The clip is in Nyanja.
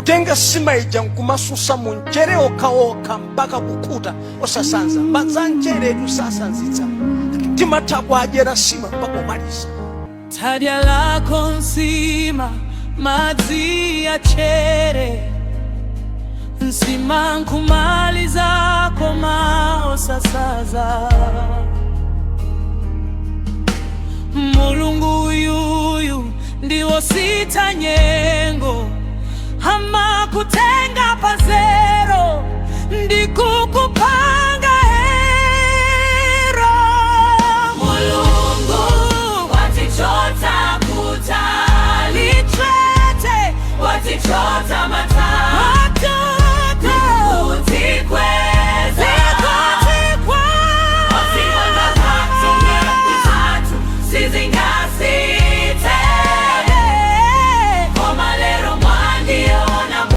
utenga sima ija nkumasusa munchere okaoka mpaka kukuta osasanza mbaza nchere tusasanzitsa timata kwajera sima mpaka umaliza. Tadya lako nsima madzi ya chere nsima nkumaliza koma osasaza. Mulungu yuyu ndiwo sita nyengo hama kutenga pazero ndikukupa